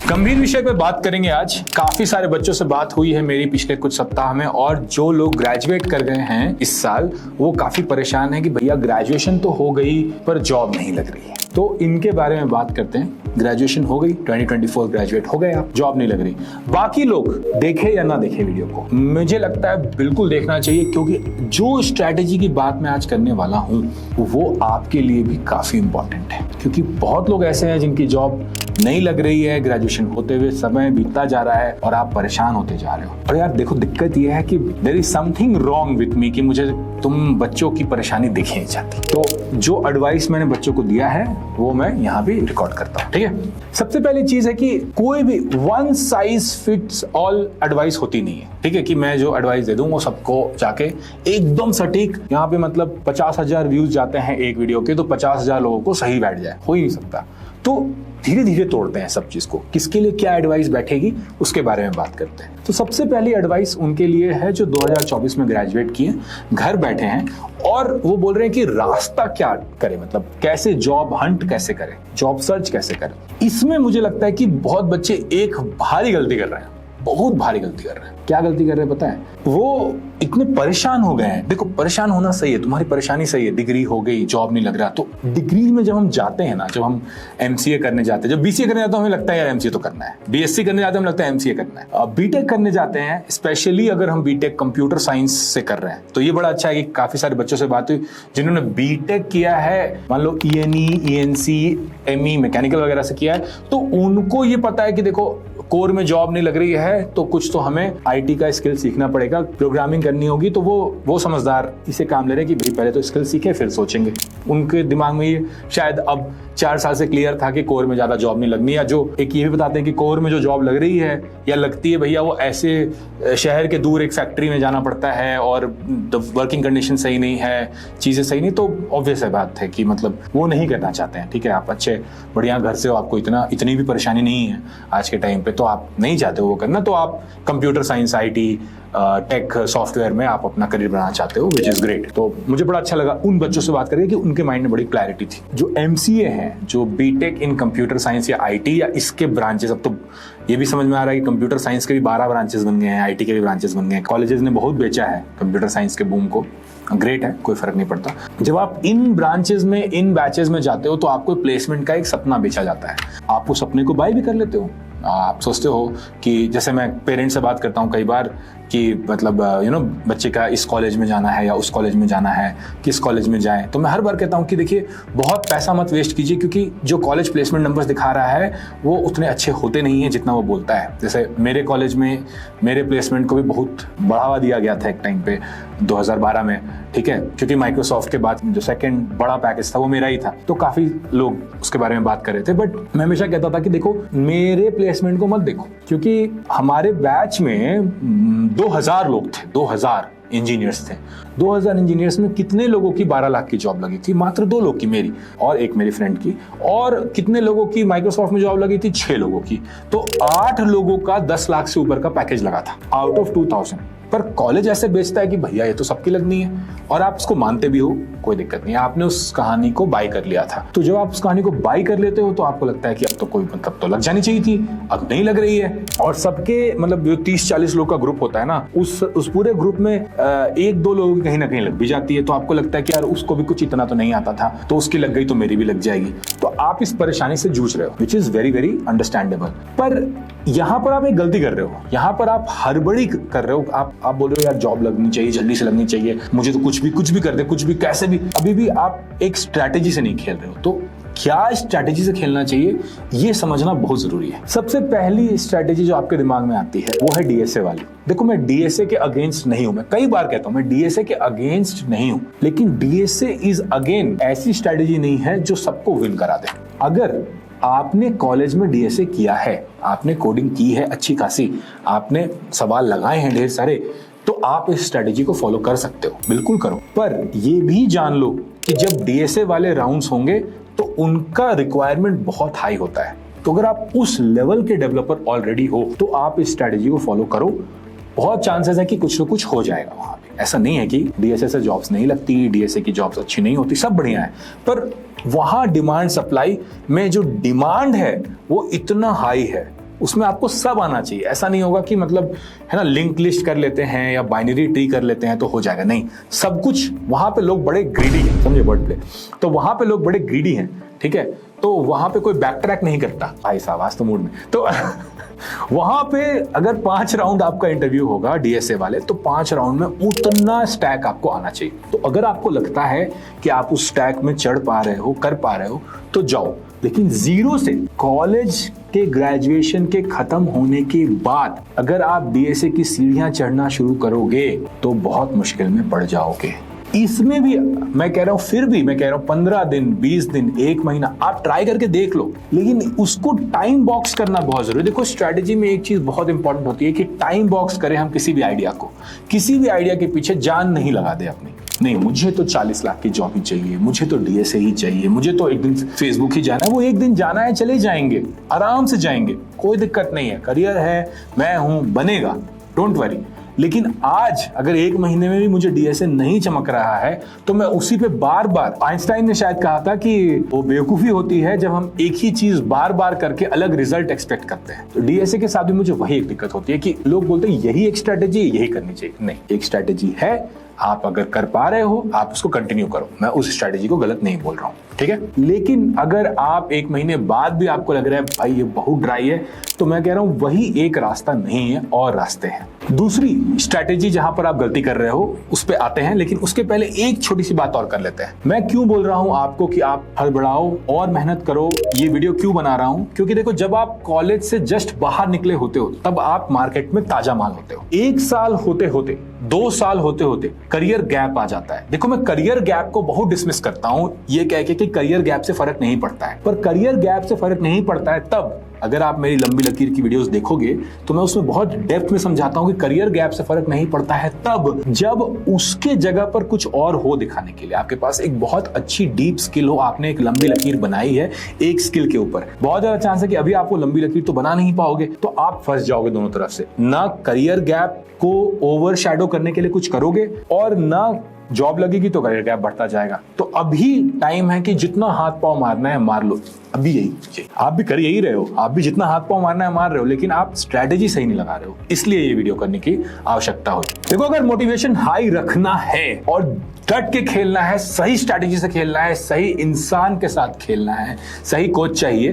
गंभीर विषय पे बात करेंगे आज। काफी सारे बच्चों से बात हुई है मेरी पिछले कुछ सप्ताह में, और जो लोग ग्रेजुएट कर गए हैं इस साल वो काफी परेशान है कि भैया ग्रेजुएशन तो हो गई पर जॉब नहीं लग रही है। तो इनके बारे में बात करते हैं। ग्रेजुएशन हो गई, 2024 ग्रेजुएट हो गए आप, जॉब नहीं लग रही। बाकी लोग देखे या ना देखे वीडियो को, मुझे लगता है बिल्कुल देखना चाहिए, क्योंकि जो स्ट्रैटेजी की बात मैं आज करने वाला हूं वो आपके लिए भी काफी इंपॉर्टेंट है। क्योंकि बहुत लोग ऐसे हैं जिनकी जॉब नहीं लग रही है, ग्रेजुएशन होते हुए समय बीतता जा रहा है और आप परेशान होते जा रहे हो। और यार देखो, दिक्कत यह है कि there is something wrong with me कि मुझे तुम बच्चों की परेशानी दिख नहीं चाहती। तो जो एडवाइस मैंने बच्चों को दिया है वो मैं यहाँ भी रिकॉर्ड करता हूँ, ठीक है। सबसे पहली चीज है कि कोई भी one size fits all advice होती नहीं है, ठीक है। कि मैं जो एडवाइस दे दूं वो सबको जाके एकदम सटीक, यहाँ पे मतलब 50,000 व्यूज जाते हैं एक वीडियो के, तो 50,000 लोगों को सही बैठ जाए, हो ही नहीं सकता। तो धीरे धीरे तोड़ते हैं सब चीज को, किसके लिए क्या एडवाइस बैठेगी उसके बारे में बात करते हैं। तो सबसे पहली एडवाइस उनके लिए है जो 2024 में ग्रेजुएट किए, घर बैठे हैं और वो बोल रहे हैं कि रास्ता क्या करे, मतलब कैसे जॉब हंट कैसे करें, जॉब सर्च कैसे करें। इसमें मुझे लगता है कि बहुत बच्चे एक भारी गलती कर रहे हैं, बहुत भारी गलती कर रहे हैं। क्या गलती कर रहे हैं पता है? वो इतने परेशान हो गए हैं। देखो, परेशान होना सही है, तुम्हारी परेशानी सही है, डिग्री हो गई, जॉब नहीं लग रहा। तो डिग्री में जब हम जाते हैं ना, जब हम एमसीए करने जाते हैं, जब बीसीए करने जाते हैं हमें लगता है यार एमसीए तो करना है, बीएससी करने जाते हैं हमें लगता है एमसीए करना है। बीटेक करने जाते हैं, स्पेशली अगर हम बीटेक कंप्यूटर साइंस से कर रहे हैं, तो ये बड़ा अच्छा है कि काफी सारे बच्चों से बात हुई जिन्होंने बीटेक किया है, मान लो ईएनई, ईएनसी, एमई, मैकेनिकल वगैरह से किया है, तो उनको ये पता है कि देखो कोर में जॉब नहीं लग रही है तो कुछ तो हमें आईटी का स्किल सीखना पड़ेगा, प्रोग्रामिंग करनी होगी। तो वो समझदार इसे काम ले रहे हैं कि भाई पहले तो स्किल सीखे फिर सोचेंगे। उनके दिमाग में ये शायद अब 4 साल से क्लियर था कि कोर में ज्यादा जॉब नहीं लगनी, या जो एक ये भी बताते हैं कि कोर में जो जॉब लग रही है या लगती है भैया वो ऐसे शहर के दूर एक फैक्ट्री में जाना पड़ता है और वर्किंग कंडीशन सही नहीं है, चीजें सही नहीं। तो ऑब्वियस है बात है कि मतलब वो नहीं करना चाहते हैं, ठीक है। आप अच्छे बढ़िया घर से हो, आपको इतनी भी परेशानी नहीं है आज के टाइम पे, तो आप नहीं चाहते हो वो करना, तो आप computer science, IT, tech, software में आप अपना करियर बनाना चाहते हो, विच इज ग्रेट। तो मुझे बड़ा अच्छा लगा उन बच्चों से बात करके कि उनके माइंड में बड़ी क्लैरिटी थी। जो एमसीए है, जो बीटेक इन कंप्यूटर साइंस या आईटी या इसके ब्रांचेस, अब तो ये भी समझ में आ रहा है कि कंप्यूटर साइंस के भी 12 ब्रांचेस बन गए हैं, आईटी के भी ब्रांचेस बन गए हैं। कॉलेजेस ने बहुत बेचा है कंप्यूटर साइंस के बूम को, ग्रेट है, कोई फर्क नहीं पड़ता। जब आप इन ब्रांचेस में, इन बैचेस में जाते हो तो आपको प्लेसमेंट का एक सपना बेचा जाता है। आप उस सपने को बाय भी कर लेते हो। आप सोचते हो कि जैसे मैं पेरेंट्स से बात करता हूँ कई बार कि मतलब बच्चे का इस कॉलेज में जाना है या उस कॉलेज में जाना है, किस कॉलेज में जाएं, तो मैं हर बार कहता हूँ कि देखिए बहुत पैसा मत वेस्ट कीजिए, क्योंकि जो कॉलेज प्लेसमेंट नंबर्स दिखा रहा है वो उतने अच्छे होते नहीं है जितना वो बोलता है। जैसे मेरे कॉलेज में मेरे प्लेसमेंट को भी बहुत बढ़ावा दिया गया था एक टाइम पे 2012 में, ठीक है, क्योंकि माइक्रोसॉफ्ट के बाद जो सेकंड बड़ा पैकेज था वो मेरा ही था, तो काफी लोग उसके बारे में बात कर रहे थे। बट मैं हमेशा कहता था कि देखो मेरे प्लेसमेंट को मत देखो, क्योंकि हमारे बैच में 2000 लोग थे, 2000 इंजीनियर्स थे। 2000 इंजीनियर्स में कितने लोगों की 12 लाख की जॉब लगी थी? मात्र 2 लोग की, मेरी और एक मेरी फ्रेंड की। और कितने लोगों की माइक्रोसॉफ्ट में जॉब लगी थी? 6 लोगों की। तो 8 लोगों का 10 लाख से ऊपर का पैकेज लगा था आउट ऑफ 2000। पर कॉलेज ऐसे बेचता है कि भैया ये तो सबकी लगनी है, और आप उसको मानते भी हो, कोई दिक्कत नहीं, आपने उस कहानी को बाय कर लिया था। तो जब आप उस कहानी को बाय कर लेते हो तो आपको लगता है कि अब तो कोई मतलब तो लग जानी चाहिए थी, अब नहीं लग रही है। और सबके मतलब जो 30-40 लोग का ग्रुप होता है ना, उस पूरे ग्रुप में 1-2 लोगों की कहीं ना कहीं लग भी जाती है। तो आपको लगता है कि यार उसको भी कुछ इतना तो नहीं आता था, तो उसकी लग गई तो मेरी भी लग जाएगी। तो आप इस परेशानी से जूझ रहे हो, which is very very understandable. पर यहाँ पर आप एक गलती कर रहे हो, यहाँ पर आप हड़बड़ी कर रहे हो। आप बोल रहे हो यार जॉब लगनी चाहिए, जल्दी से लगनी चाहिए, मुझे तो कुछ भी कर दे, कुछ भी कैसे भी। अभी भी आप एक स्ट्रैटेजी से नहीं खेल रहे हो। तो क्या स्ट्रैटेजी से खेलना चाहिए ये समझना बहुत जरूरी है। सबसे पहली स्ट्रैटेजी जो आपके दिमाग में आती है वो है डीएसए वाली। देखो, मैं डीएसए के अगेंस्ट नहीं हूं, मैं कई बार कहता हूं मैं डीएसए के अगेंस्ट नहीं हूं, लेकिन डीएसए इज अगेन ऐसी स्ट्रैटेजी नहीं है जो सबको विन करा दे। अगर आपने कॉलेज में डीएसए किया है, आपने कोडिंग की है अच्छी खासी, आपने सवाल लगाए हैं ढेर सारे, तो आप इस स्ट्रेटेजी को फॉलो कर सकते हो, बिल्कुल करो। पर ये भी जान लो कि जब डीएसए वाले राउंड्स होंगे तो उनका रिक्वायरमेंट बहुत हाई होता है। तो अगर आप उस लेवल के डेवलपर ऑलरेडी हो तो आप इस स्ट्रेटेजी को फॉलो करो, बहुत चांसेस है कि कुछ ना कुछ हो जाएगा वहां पे। ऐसा नहीं है कि डीएसए से जॉब्स नहीं लगती, डीएसए की जॉब्स अच्छी नहीं होती, सब बढ़िया है, पर वहां डिमांड सप्लाई में जो डिमांड है वो इतना हाई है उसमें आपको सब आना चाहिए। ऐसा नहीं होगा कि मतलब है ना लिंक लिस्ट कर लेते हैं या बाइनरी ट्री कर लेते हैं तो हो जाएगा, नहीं, सब कुछ। वहां पे लोग बड़े ग्रीडी हैं, समझे वर्ड प्ले, तो वहां पे लोग बड़े ग्रीडी हैं, ठीक है, तो वहां पे कोई बैक ट्रैक नहीं करता। भाई साहब आज तो मूड में, तो वहां पे अगर 5 राउंड आपका इंटरव्यू होगा डीएसए वाले, तो 5 राउंड में उतना स्टैक आपको आना चाहिए। तो अगर आपको लगता है कि आप उस स्टैक में चढ़ पा रहे हो, कर पा रहे हो, तो जाओ। लेकिन जीरो से, कॉलेज के ग्रेजुएशन के खत्म होने के बाद अगर आप डीएसए की सीढ़ियां चढ़ना शुरू करोगे तो बहुत मुश्किल में पड़ जाओगे। इसमें भी मैं कह रहा हूं, फिर भी मैं कह रहा हूं 15 दिन, 20 दिन, 1 महीना आप ट्राई करके देख लो, लेकिन उसको टाइम बॉक्स करना बहुत जरूरी है। देखो स्ट्रेटेजी में एक चीज बहुत इंपॉर्टेंट होती है कि टाइम बॉक्स करें हम किसी भी आइडिया को। किसी भी आइडिया के पीछे जान नहीं लगा दे अपनी, नहीं मुझे तो 40 लाख की जॉब ही चाहिए, मुझे तो डीएसए ही चाहिए, मुझे तो एक दिन फेसबुक ही जाना है। वो एक दिन जाना है, चले जाएंगे, आराम से जाएंगे, कोई दिक्कत नहीं है, करियर है, मैं हूं, बनेगा, डोंट वरी। लेकिन आज अगर 1 महीने में भी मुझे डीएसए नहीं चमक रहा है तो मैं उसी पे बार बार, आइंस्टाइन ने शायद कहा था कि वो बेवकूफी होती है जब हम एक ही चीज बार बार करके अलग रिजल्ट एक्सपेक्ट करते हैं। तो डीएसए के साथ भी मुझे वही एक दिक्कत होती है कि लोग बोलते हैं यही एक स्ट्रेटेजी, यही करनी चाहिए। नहीं, एक स्ट्रेटेजी है, आप अगर कर पा रहे हो आप उसको कंटिन्यू करो, मैं उस स्ट्रेटेजी को गलत नहीं बोल रहा हूं, ठीक है। लेकिन अगर आप 1 महीने बाद भी आपको लग रहा है भाई ये बहुत ड्राई है, तो मैं कह रहा हूं वही एक रास्ता नहीं है, और रास्ते हैं। दूसरी स्ट्रेटेजी जहां पर आप गलती कर रहे हो उस पे आते हैं, लेकिन उसके पहले एक छोटी सी बात और कर लेते हैं। मैं क्यों बोल रहा हूं आपको कि आप हड़बड़ाओ और मेहनत करो, ये वीडियो क्यों बना रहा हूं, क्योंकि देखो जब आप कॉलेज से जस्ट बाहर निकले होते हो तब आप मार्केट में ताजा माल होते हो। 1 साल होते होते, 2 साल होते होते करियर गैप आ जाता है। देखो मैं करियर गैप को बहुत डिसमिस करता हूं ये कह के कि करियर गैप से फर्क नहीं पड़ता है, पर करियर गैप से फर्क नहीं पड़ता है तब, अगर आप मेरी लंबी लकीर की वीडियोस देखोगे तो मैं उसमें बहुत डेप्थ में समझाता हूं कि करियर गैप से फर्क नहीं पड़ता है तब जब उसके जगह पर कुछ और हो दिखाने के लिए। आपके पास एक बहुत अच्छी डीप स्किल हो, आपने एक लंबी लकीर बनाई है एक स्किल के ऊपर, बहुत ज्यादा चांस है कि अभी आप वो लंबी लकीर तो बना नहीं पाओगे, तो आप फंस जाओगे दोनों तरफ से। ना करियर गैप को ओवर शैडो करने के लिए कुछ करोगे और ना जॉब लगेगी तो करियर गैप बढ़ता जाएगा। तो अभी टाइम है कि जितना हाथ पांव मारना है मार लो, अभी यही आप भी कर यही रहे हो, आप भी जितना हाथ पांव मारना है मार रहे हो, लेकिन आप स्ट्रेटेजी सही नहीं लगा रहे हो, इसलिए ये वीडियो करने की आवश्यकता हुई। देखो अगर मोटिवेशन हाई रखना है और डट के खेलना है, सही स्ट्रेटेजी से खेलना है, सही इंसान के साथ खेलना है, सही कोच चाहिए,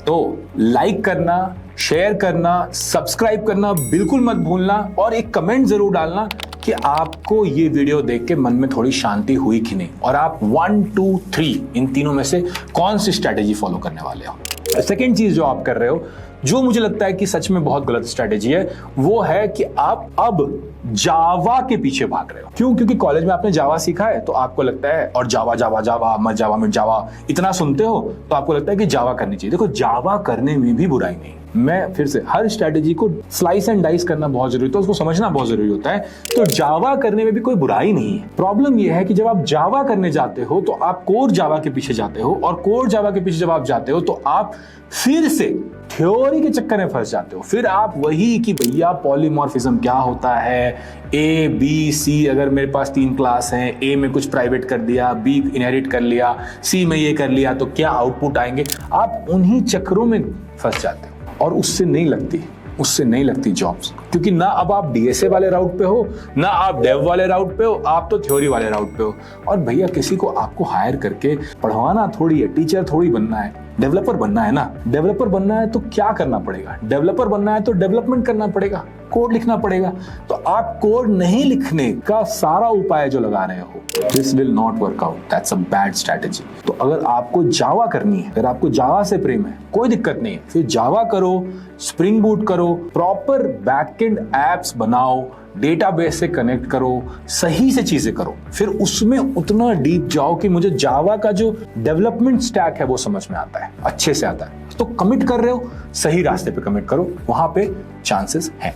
तो लाइक करना, शेयर करना, सब्सक्राइब करना बिल्कुल मत भूलना, और एक कमेंट जरूर डालना कि आपको ये वीडियो देख के मन में थोड़ी शांति हुई कि नहीं, और आप 1, 2, 3 इन तीनों में से कौन सी स्ट्रेटेजी फॉलो करने वाले हो। सेकेंड चीज जो आप कर रहे हो, जो मुझे लगता है कि सच में बहुत गलत स्ट्रेटेजी है, वो है कि आप अब जावा के पीछे भाग रहे हो। क्यों? क्योंकि कॉलेज में आपने जावा सीखा है तो आपको लगता है, और जावा जावा जावा मत जावा मिट जावा इतना सुनते हो तो आपको लगता है कि जावा करनी चाहिए। देखो जावा करने में भी बुराई नहीं, मैं फिर से, हर स्ट्रेटेजी को स्लाइस एंड डाइस करना बहुत जरूरी होता है, उसको समझना बहुत जरूरी होता है। तो जावा करने में भी कोई बुराई नहीं है। प्रॉब्लम यह है कि जब आप जावा करने जाते हो तो आप कोर जावा के पीछे जाते हो, और कोर जावा के पीछे जब आप जाते हो तो आप फिर से थ्योरी के चक्कर में फंस जाते हो। फिर आप वही कि भैया पॉलीमॉर्फिज्म क्या होता है, ए बी सी, अगर मेरे पास 3 क्लास हैं, ए में कुछ प्राइवेट कर दिया, बी इनहेरिट कर लिया, सी में ये कर लिया, तो क्या आउटपुट आएंगे, आप उन्हीं चक्रों में फंस जाते हो। और उससे नहीं लगती जॉब्स, क्योंकि ना अब आप डीएसए वाले राउट पे हो, ना आप डेव वाले राउट पे हो, आप तो थ्योरी वाले राउट पे हो। और भैया किसी को आपको हायर करके पढ़वाना थोड़ी है, टीचर थोड़ी बनना है, डेवलपर बनना है ना। डेवलपर बनना है तो क्या करना पड़ेगा, डेवलपर बनना है तो डेवलपमेंट करना पड़ेगा, कोड लिखना पड़ेगा। तो आप कोड नहीं लिखने का सारा उपाय जो लगा रहे हो, this will not work out, that's a bad strategy. तो अगर आपको जावा करनी है, अगर आपको जावा से प्रेम है, कोई दिक्कत नहीं है, फिर जावा करो, स्प्रिंग बूट करो, प्रॉपर बैकएंड एप्स बनाओ, डेटाबेस से कनेक्ट करो, सही से चीजें करो, फिर उसमें उतना डीप जाओ कि मुझे जावा का जो डेवलपमेंट स्टैक है वो समझ में आता है, अच्छे से आता है। तो कमिट कर रहे हो, सही रास्ते पे कमिट करो, वहां पे चांसेस हैं।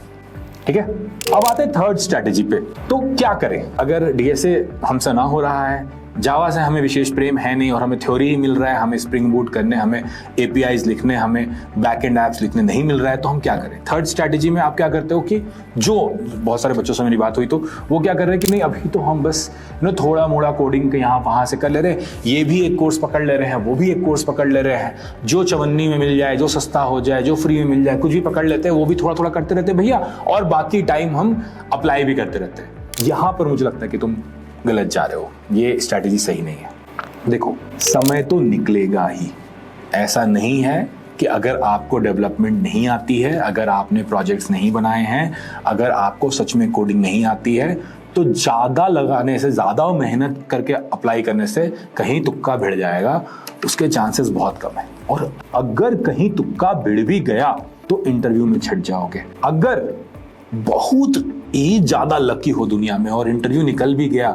ठीक है, अब आते हैं थर्ड स्ट्रेटेजी पे। तो क्या करें अगर डीएसए हमसे ना हो रहा है जावा से हमें विशेष प्रेम है नहीं और हमें थ्योरी ही मिल रहा है, हमें स्प्रिंग बूट करने, हमें एपीआईज लिखने, हमें बैकएंड ऐप्स लिखने नहीं मिल रहा है, तो हम क्या करें? थर्ड स्ट्रैटेजी में आप क्या करते हो कि जो बहुत सारे बच्चों से मेरी बात हुई तो वो क्या कर रहे हैं कि नहीं अभी तो हम बस थोड़ा मोड़ा कोडिंग के यहाँ वहाँ से कर ले रहे हैं, ये भी एक कोर्स पकड़ ले रहे हैं, वो भी एक कोर्स पकड़ ले रहे हैं, जो चवन्नी में मिल जाए, जो सस्ता हो जाए, जो फ्री में मिल जाए, कुछ भी पकड़ लेते हैं, वो भी थोड़ा थोड़ा करते रहते हैं भैया, और बाकी टाइम हम अप्लाई भी करते रहते हैं। यहाँ पर मुझे लगता है कि तुम गलत जा रहे हो, ये स्ट्रैटेजी सही नहीं है। देखो, समय तो निकलेगा ही, ऐसा नहीं है कि अगर आपको डेवलपमेंट नहीं आती है, अगर आपने प्रोजेक्ट्स नहीं बनाए हैं, अगर आपको सच में कोडिंग नहीं आती है, तो ज़्यादा लगाने से, ज़्यादा मेहनत करके अप्लाई करने से कहीं तुक्का भिड़ जाएगा, उसके चांसेस बहुत कम है। और अगर कहीं तुक्का भिड़ भी गया तो इंटरव्यू में छट जाओगे। अगर बहुत ही ज़्यादा लकी हो दुनिया में और इंटरव्यू निकल भी गया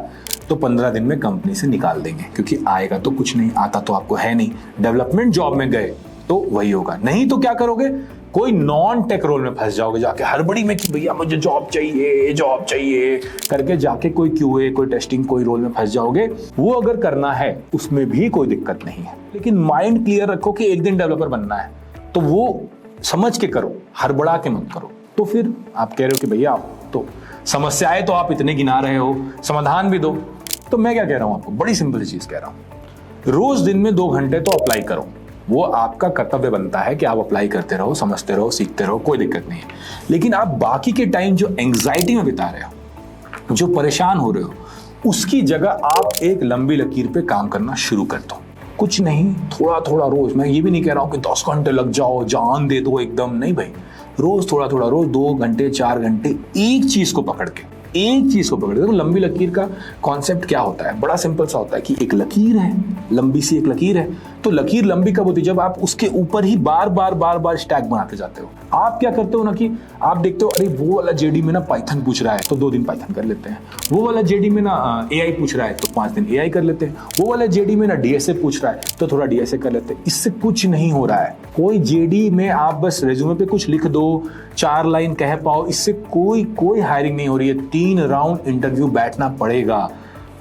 तो 15 दिन में कंपनी से निकाल देंगे, क्योंकि आएगा तो कुछ नहीं, आता तो आपको है नहीं। डेवलपमेंट जॉब में गए तो वही होगा, नहीं तो क्या करोगे? कोई नॉन टेक रोल में फंस जाओगे, जाके हड़बड़ी में कि भैया मुझे जॉब चाहिए करके जाके कोई क्यूए, कोई टेस्टिंग, कोई रोल में फंस जाओगे। वो अगर करना है उसमें भी कोई दिक्कत नहीं है, लेकिन माइंड क्लियर रखो कि एक दिन डेवलपर बनना है तो वो समझ के करो, हड़बड़ा के मत करो। तो फिर आप कह रहे हो कि भैया आप तो समस्याएं तो आप इतने गिना रहे हो, समाधान भी दो। तो मैं क्या कह रहा हूं आपको, बड़ी सिंपल सी चीज कह रहा हूं, रोज दिन में 2 घंटे तो अप्लाई करो। वो आपका कर्तव्य बनता है कि आप अप्लाई करते रहो, समझते रहो, सीखते रहो, कोई दिक्कत नहीं है। लेकिन आप बाकी के टाइम जो एंग्जाइटी में बिता रहे हो, जो परेशान हो रहे हो, उसकी जगह आप एक लंबी लकीर पे काम करना शुरू कर दो। कुछ नहीं, थोड़ा थोड़ा रोज। मैं ये भी नहीं कह रहा हूं कि 10 घंटे लग जाओ, जान दे दो एकदम, नहीं भाई। रोज थोड़ा थोड़ा, रोज 2 घंटे 4 घंटे एक चीज को पकड़ के, देखो लंबी लकीर का कॉन्सेप्ट क्या होता है, बड़ा सिंपल सा होता है कि एक लकीर है, लंबी सी एक लकीर है, तो लकीर लंबी कब होती है? जब आप उसके ऊपर ही बार बार स्टैक बनाते जाते हो। आप क्या करते हो ना कि आप देखते हो अरे वो वाला जेडी में ना पाइथन पूछ रहा है तो 2 दिन पाइथन कर लेते हैं, वो वाला जेडी में ना एआई पूछ रहा है तो 5 दिन एआई कर लेते हैं, वो वाला जेडी में ना डीएसए पूछ रहा है तो थोड़ा डीएसए कर लेते हैं। इससे कुछ नहीं हो रहा है। कोई जेडी में आप बस रेज्यूमे पे कुछ लिख दो, 4 लाइन कह पाओ, इससे कोई हायरिंग नहीं हो रही है। 3 राउंड इंटरव्यू बैठना पड़ेगा,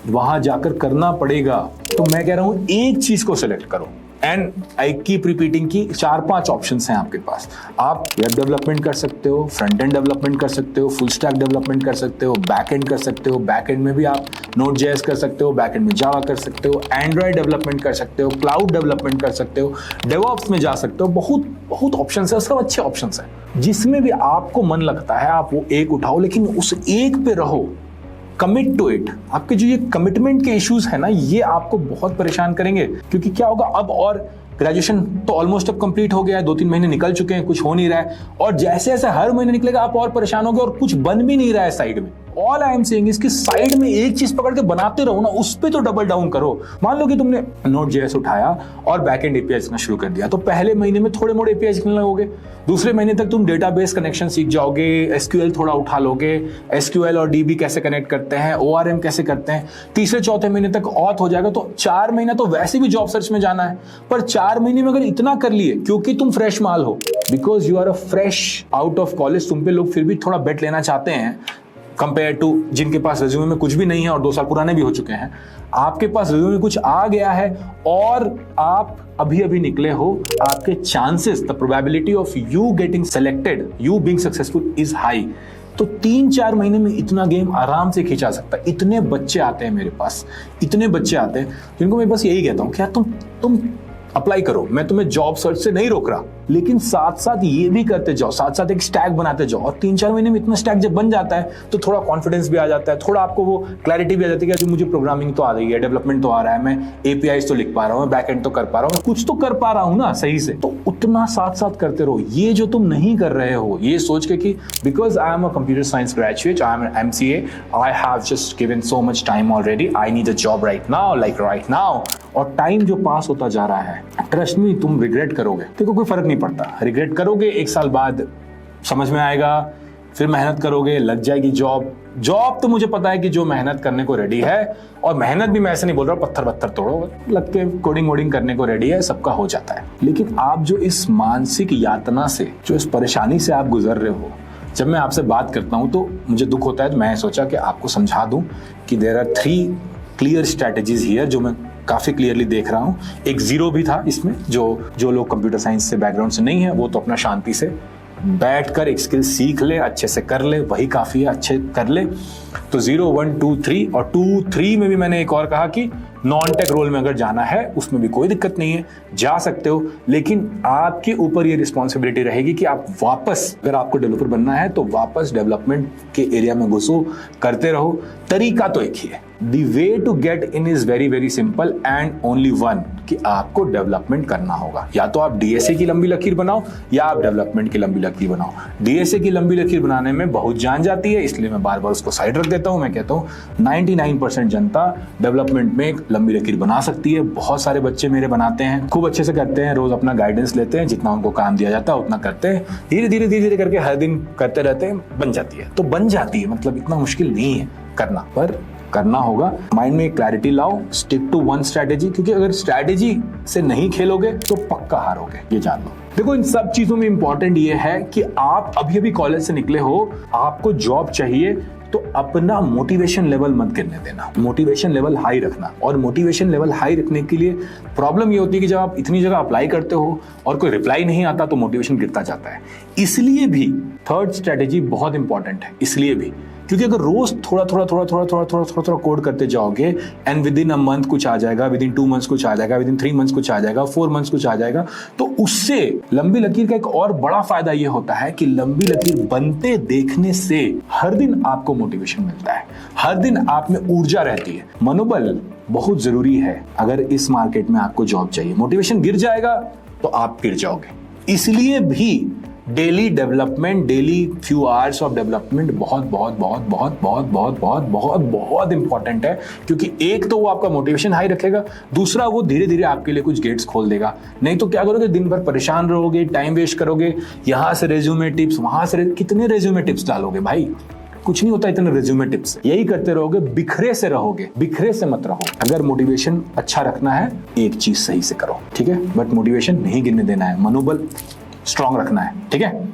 वहां जाकर करना पड़ेगा। तो मैं कह रहा हूं एक चीज को सिलेक्ट करो, एंड आई कीप रिपीटिंग की 4-5 ऑप्शंस हैं आपके पास। आप वेब डेवलपमेंट कर सकते हो, फ्रंट एंड डेवलपमेंट कर सकते हो, फुल स्टैक डेवलपमेंट कर सकते हो, बैक एंड कर सकते हो, बैक एंड में भी आप Node.js कर सकते हो, बैक एंड में जावा कर सकते हो, एंड्रॉइड डेवलपमेंट कर सकते हो, क्लाउड डेवलपमेंट कर सकते हो, डेवऑप्स में जा सकते हो। बहुत ऑप्शंस है, सब अच्छे ऑप्शंस है। जिसमें भी आपको मन लगता है आप वो एक उठाओ, लेकिन उस एक पे रहो, कमिट टू इट। आपके जो ये कमिटमेंट के इश्यूज है ना, ये आपको बहुत परेशान करेंगे, क्योंकि क्या होगा अब, और ग्रेजुएशन तो ऑलमोस्ट अब कंप्लीट हो गया है, 2-3 महीने निकल चुके हैं, कुछ हो नहीं रहा है, और जैसे जैसे हर महीने निकलेगा आप और परेशान होगे, और कुछ बन भी नहीं रहा है साइड में। ऑल आई एम सेइंग इसकी साइड में एक चीज पकड़ के बनाते रहो ना, उस पे तो डबल डाउन करो। मान लो कि तुमने Node.js उठाया और बैकएंड एपीआई लिखना शुरू कर दिया, तो पहले महीने में थोड़े मोड़े एपीआई लिखने लगोगे, दूसरे महीने तक तुम डेटाबेस कनेक्शन सीख जाओगे, एसक्यूएल थोड़ा उठा लोगे, एसक्यूएल और डीबी कैसे कनेक्ट करते हैं, ओआरएम कैसे करते हैं, तीसरे चौथे महीने तक ऑथ हो जाएगा। तो 4 महीना तो वैसे भी जॉब सर्च में जाना है, पर 4 महीने में अगर इतना कर लिए, क्योंकि तुम फ्रेश माल हो, because you are a fresh out of college, तुम पे लोग फिर भी थोड़ा बेट लेना चाहते हैं कंपेयर टू जिनके पास रिज्यूमे में कुछ भी नहीं है और 2 साल पुराने भी हो चुके हैं। आपके पास रिज्यूमे में कुछ आ गया है और आप अभी निकले हो, आपके chances, the probability of you getting selected, you being successful is high. तो 3-4 महीने में इतना गेम आराम से खींचा सकता है। इतने बच्चे आते हैं मेरे पास, इतने बच्चे आते हैं जिनको मैं बस यही कहता हूँ कि यार तुम अप्लाई करो, मैं तुम्हें जॉब सर्च से नहीं रोक रहा, लेकिन साथ साथ ये भी करते जाओ, साथ साथ एक स्टैक बनाते जाओ। और 3-4 महीने में इतना स्टैक जब बन जाता है तो थोड़ा कॉन्फिडेंस भी आ जाता है, थोड़ा आपको वो क्लैरिटी भी आ जाती है कि मुझे प्रोग्रामिंग तो आ रही है, डेवलपमेंट तो आ रहा है, मैं एपीआईज तो लिख पा रहा हूँ, बैक एंड तो कर पा रहा हूँ, कुछ तो कर पा रहा हूँ ना सही से। तो उतना साथ साथ करते रहो। ये जो तुम नहीं कर रहे हो, ये सोच के कि because I am a computer science graduate, I am an MCA, I have just given so much time already, I need a job right now, like right now, और टाइम जो पास होता जा रहा है, ट्रस्ट मी तुम regret करोगे। देखो कोई फर्क नहीं पड़ता, रिग्रेट करोगे, 1 साल बाद समझ में आएगा, फिर मेहनत करोगे, लग जाएगी जॉब तो मुझे पता है कि जो मेहनत करने को रेडी है, और मेहनत भी मैं ऐसे नहीं बोल रहा पत्थर तोड़ो, लग के कोडिंग वोडिंग करने को रेडी है, सबका हो जाता है। लेकिन आप जो इस मानसिक यातना से, जो इस परेशानी से आप गुजर रहे हो, जब मैं आपसे बात करता हूं तो मुझे दुख होता है। तो मैं सोचा कि आपको समझा दूं कि there are 3 clear strategies here जो मैं काफी क्लियरली देख रहा हूं। एक जीरो भी था इसमें, जो लोग कंप्यूटर साइंस से बैकग्राउंड से नहीं है वो तो अपना शांति से बैठकर एक स्किल सीख ले, अच्छे से कर ले, वही काफी है, अच्छे कर ले। तो 0, 1, 2, 3 और 2, 3 में भी मैंने एक और कहा कि नॉन टेक रोल में अगर जाना है उसमें भी कोई दिक्कत नहीं है, जा सकते हो, लेकिन आपके ऊपर ये रिस्पॉन्सिबिलिटी रहेगी कि आप वापस, अगर आपको डेवलपर बनना है तो वापस डेवलपमेंट के एरिया में घुसो, करते रहो। तरीका तो एक ही है, the way to get in is very very simple and only one, कि आपको डेवलपमेंट करना होगा। या तो आप डीएसए की लंबी लकीर बनाओ या आप डेवलपमेंट की लंबी लकीर बनाओ। डीएसए की लंबी लकीर बनाने में बहुत जान जाती है, इसलिए मैं बार बार उसको साइड रख देता हूं। मैं कहता हूं 99% जनता डेवलपमेंट में एक लंबी लकीर बना सकती है। बहुत सारे बच्चे मेरे बनाते हैं, खूब अच्छे से करते हैं, रोज अपना गाइडेंस लेते हैं, जितना उनको काम दिया जाता है उतना करते हैं, धीरे धीरे धीरे धीरे करके हर दिन करते रहते हैं, बन जाती है। तो बन जाती है, मतलब इतना मुश्किल नहीं है करना, पर करना होगा। माइंड में क्लैरिटी लाओ, स्टिक टू वन स्ट्रैटेजी, क्योंकि अगर स्ट्रैटेजी से नहीं खेलोगे तो पक्का हारोगे, ये जान लो। देखो, इन सब चीजों में इंपॉर्टेंट ये है कि आप अभी अभी कॉलेज से निकले हो, आपको जॉब चाहिए, तो अपना मोटिवेशन लेवल मत गिरने देना, मोटिवेशन लेवल हाई रखना। और मोटिवेशन लेवल हाई रखने के लिए प्रॉब्लम ये होती है कि जब आप इतनी जगह अप्लाई करते हो और कोई रिप्लाई नहीं आता तो मोटिवेशन गिरता जाता है। इसलिए भी थर्ड स्ट्रेटेजी बहुत इंपॉर्टेंट है, इसलिए भी क्योंकि अगर रोज थोड़ा थोड़ा कोड करते जाओगे and with in a month कुछ आ जाएगा, विद इन 2 मंथ्स कुछ आ जाएगा, विद इन 3 मंथ्स कुछ आ जाएगा, 4 मंथ्स कुछ आ जाएगा, तो उससे लंबी लकीर का एक और बड़ा फायदा ये होता है कि लंबी लकीर बनते देखने से हर दिन आपको मोटिवेशन मिलता है, हर दिन आप में ऊर्जा रहती है। मनोबल बहुत जरूरी है अगर इस मार्केट में आपको जॉब चाहिए। मोटिवेशन गिर जाएगा तो आप गिर जाओगे। इसलिए भी daily development, daily few hours of development बहुत बहुत बहुत बहुत बहुत बहुत बहुत बहुत बहुत इंपॉर्टेंट है, क्योंकि एक तो वो आपका मोटिवेशन हाई रखेगा, दूसरा वो धीरे धीरे आपके लिए कुछ गेट्स खोल देगा। नहीं तो क्या करोगे, दिन भर परेशान रहोगे, टाइम वेस्ट करोगे, यहां से रेज्यूमे टिप्स, वहां से कितने रेज्यूमे टिप्स डालोगे भाई, कुछ नहीं होता इतने रेज्यूमे टिप्स। यही करते रहोगे, बिखरे से रहोगे, बिखरे से मत रहो। अगर मोटिवेशन अच्छा रखना है, एक चीज सही से करो, ठीक है, बट मोटिवेशन नहीं गिरने देना है, मनोबल स्ट्रांग रखना है, ठीक है।